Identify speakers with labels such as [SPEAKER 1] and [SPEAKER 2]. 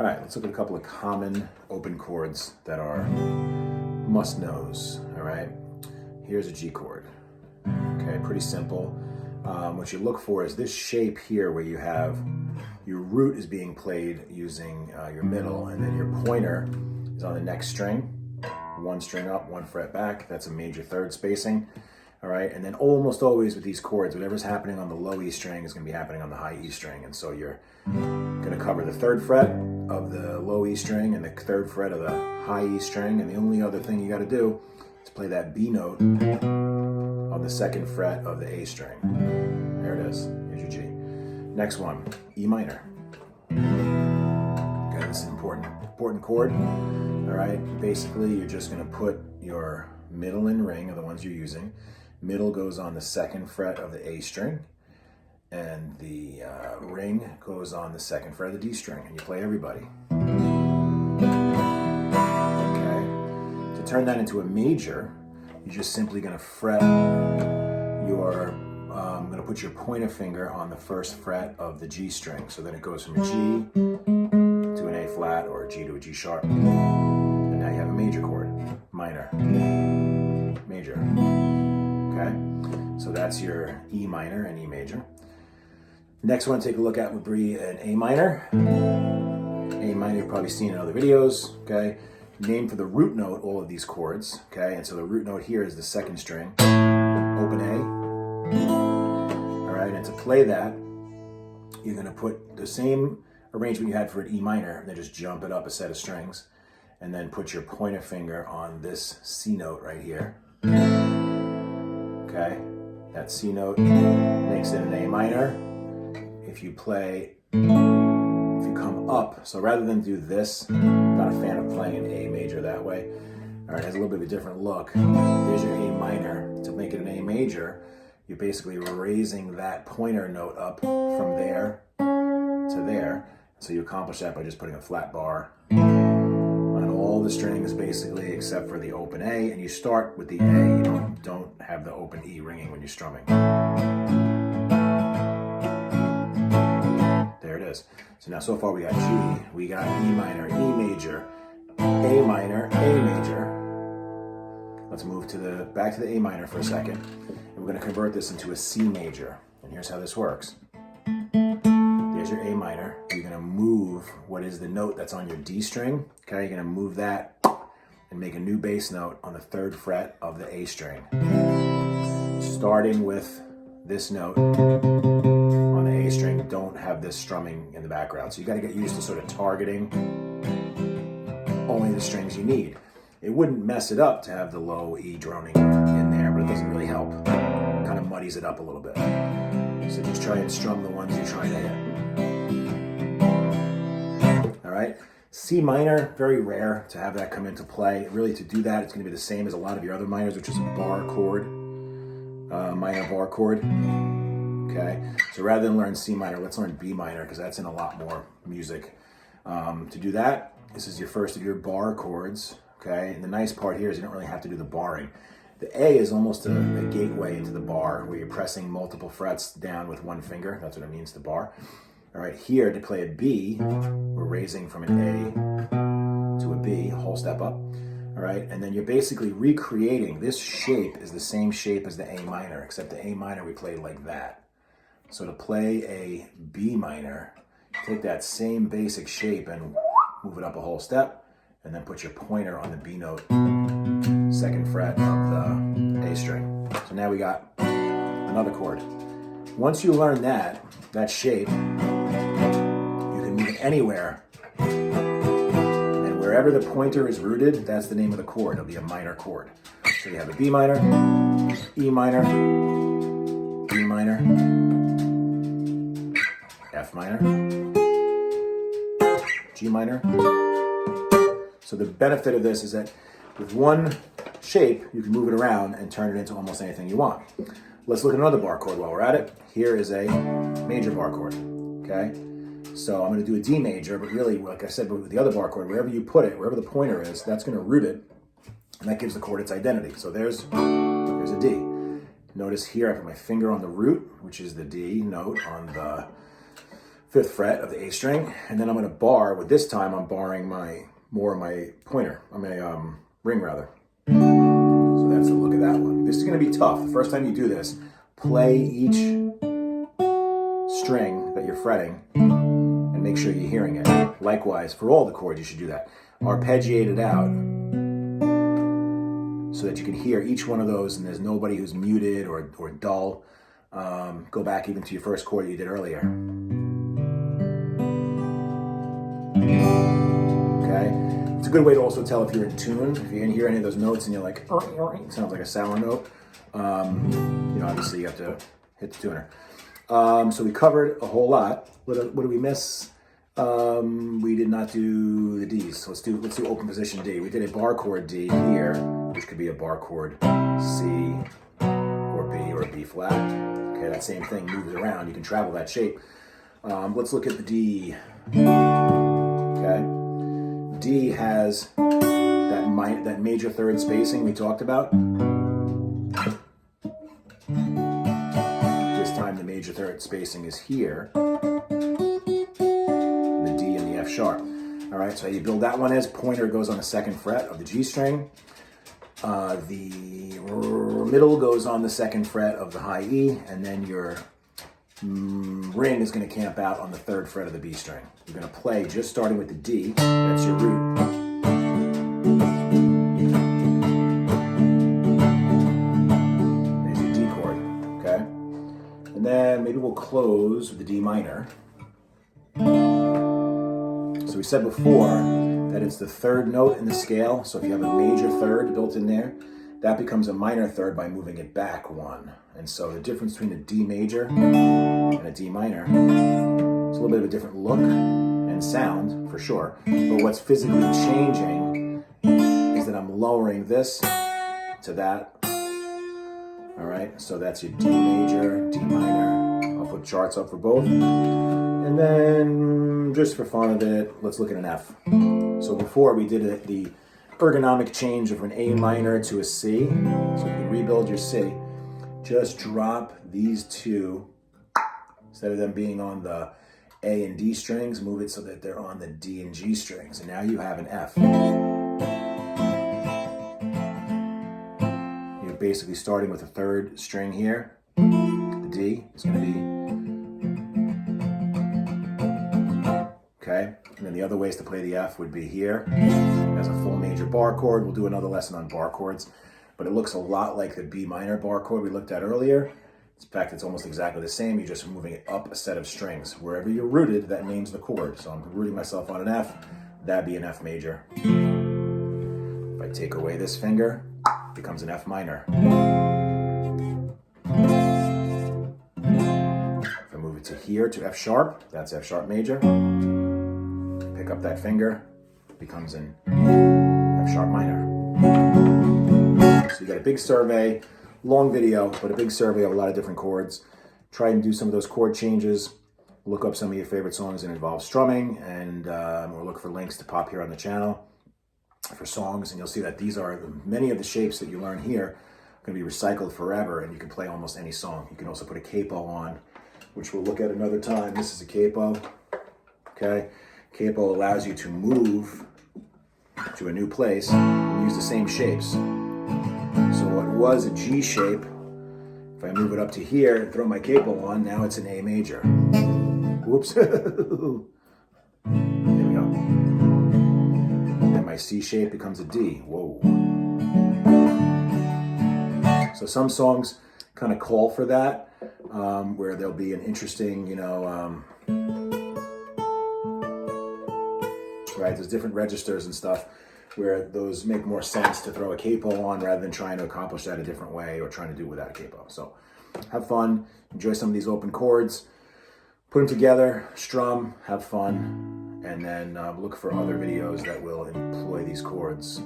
[SPEAKER 1] All right, let's look at a couple of common open chords that are must-knows, all right? Here's a G chord, okay, pretty simple. What you look for is this shape here where you have your root is being played using your middle, and then your pointer is on the next string, one string up, one fret back. That's a major third spacing, all right? And then almost always with these chords, whatever's happening on the low E string is gonna be happening on the high E string. And so you're gonna cover the third fret of the low E string and the third fret of the high E string. And the only other thing you gotta do is play that B note on the second fret of the A string. There it is, here's your G. Next one, E minor. Okay, this is an important chord, all right? Basically, you're just gonna put your middle and ring are the ones you're using. Middle goes on the second fret of the A string, and the ring goes on the second fret of the D string, and you play everybody. Okay, to turn that into a major, you're just simply gonna fret your, gonna put your pointer finger on the first fret of the G string. So then it goes from a G to an A flat or a G to a G sharp. And now you have a major chord, minor, major. Okay, so that's your E minor and E major. Next one to take a look at would be an A minor. A minor you've probably seen in other videos, okay? Name for the root note, all of these chords, okay? And so the root note here is the second string, open A. All right, and to play that, you're gonna put the same arrangement you had for an E minor, and then just jump it up a set of strings, and then put your pointer finger on this C note right here. Okay, that C note makes it an A minor. If you come up, so rather than do this, I'm not a fan of playing an A major that way. All right, it has a little bit of a different look. There's your A minor. To make it an A major, you're basically raising that pointer note up from there to there. So you accomplish that by just putting a flat bar on all the strings basically, except for the open A, and you start with the A. You don't have the open E ringing when you're strumming. There it is. So now so far we got G, we got E minor, E major, A minor, A major. Let's move back to the A minor for a second. And we're gonna convert this into a C major. And here's how this works. There's your A minor. You're gonna move what is the note that's on your D string. Okay, you're gonna move that and make a new bass note on the third fret of the A string. Starting with this note on the A string, don't have this strumming in the background. So you gotta get used to sort of targeting only the strings you need. It wouldn't mess it up to have the low E droning in there, but it doesn't really help. It kind of muddies it up a little bit. So just try and strum the ones you're trying to hit. All right, C minor, very rare to have that come into play. Really, to do that, it's gonna be the same as a lot of your other minors, which is a bar chord, minor bar chord. Okay, so rather than learn C minor, let's learn B minor, because that's in a lot more music. To do that, this is your first of your bar chords, okay? And the nice part here is you don't really have to do the barring. The A is almost a gateway into the bar, where you're pressing multiple frets down with one finger. That's what it means to bar. All right, here to play a B, we're raising from an A to a B, a whole step up. All right, and then you're basically recreating. This shape is the same shape as the A minor, except the A minor we played like that. So to play a B minor, take that same basic shape and move it up a whole step, and then put your pointer on the B note, second fret of the A string. So now we got another chord. Once you learn that shape, you can move it anywhere. And wherever the pointer is rooted, that's the name of the chord. It'll be a minor chord. So you have a B minor, E minor, B minor, F minor, G minor. So the benefit of this is that with one shape, you can move it around and turn it into almost anything you want. Let's look at another bar chord while we're at it. Here is a major bar chord, okay? So I'm gonna do a D major, but really, like I said, with the other bar chord, wherever you put it, wherever the pointer is, that's gonna root it, and that gives the chord its identity. So there's a D. Notice here I put my finger on the root, which is the D note on the 5th fret of the A string, and then I'm going to bar. With this time, I'm barring more of my pointer, ring rather. So that's a look at that one. This is going to be tough. The first time you do this, play each string that you're fretting and make sure you're hearing it. Likewise, for all the chords, you should do that. Arpeggiate it out so that you can hear each one of those and there's nobody who's muted or dull. Go back even to your first chord you did earlier. Okay? It's a good way to also tell if you're in tune. If you didn't hear any of those notes and you're like, it sounds like a sour note, obviously you have to hit the tuner. So we covered a whole lot. What did we miss? We did not do the Ds. So let's do open position D. We did a bar chord D here, which could be a bar chord C or B or B flat. Okay, that same thing moves around. You can travel that shape. Let's look at the D. Okay, D has that major third spacing we talked about. This time the major third spacing is here. The D and the F sharp. All right, so you build that one as pointer goes on the 2nd fret of the G string. The middle goes on the 2nd fret of the high E, and then your ring is going to camp out on the 3rd fret of the B string. You're going to play just starting with the D. That's your root. There's your D chord. Okay, and then maybe we'll close with the D minor. So we said before that it's the 3rd note in the scale. So if you have a major 3rd built in there, that becomes a minor 3rd by moving it back 1. And so the difference between a D major and a D minor is a little bit of a different look and sound for sure. But what's physically changing is that I'm lowering this to that. All right, so that's your D major, D minor. I'll put charts up for both. And then, just for fun of it, let's look at an F. So before we did the ergonomic change of an A minor to a C. So you can rebuild your C. Just drop these two, instead of them being on the A and D strings, move it so that they're on the D and G strings. And now you have an F. You're basically starting with a 3rd string here. The D is going to be... Okay, and then the other ways to play the F would be here as a full major bar chord. We'll do another lesson on bar chords, but it looks a lot like the B minor bar chord we looked at earlier. In fact, it's almost exactly the same. You're just moving it up a set of strings. Wherever you're rooted, that names the chord. So I'm rooting myself on an F, that'd be an F major. If I take away this finger, it becomes an F minor. If I move it to here, to F sharp, that's F sharp major. Pick up that finger, it becomes an F sharp minor. So you got a big survey, long video, but a big survey of a lot of different chords. Try and do some of those chord changes. Look up some of your favorite songs that involve strumming, and or look for links to pop here on the channel for songs, and you'll see that these are many of the shapes that you learn here are going to be recycled forever, and you can play almost any song. You can also put a capo on, which we'll look at another time. This is a capo. Okay. Capo allows you to move to a new place and use the same shapes. So what was a G shape, if I move it up to here and throw my capo on, now it's an A major. Whoops. There we go. And my C shape becomes a D. Whoa. So some songs kind of call for that, where there'll be an interesting, right? There's different registers and stuff where those make more sense to throw a capo on rather than trying to accomplish that a different way or trying to do it without a capo. So have fun, enjoy some of these open chords, put them together, strum, have fun, and then look for other videos that will employ these chords.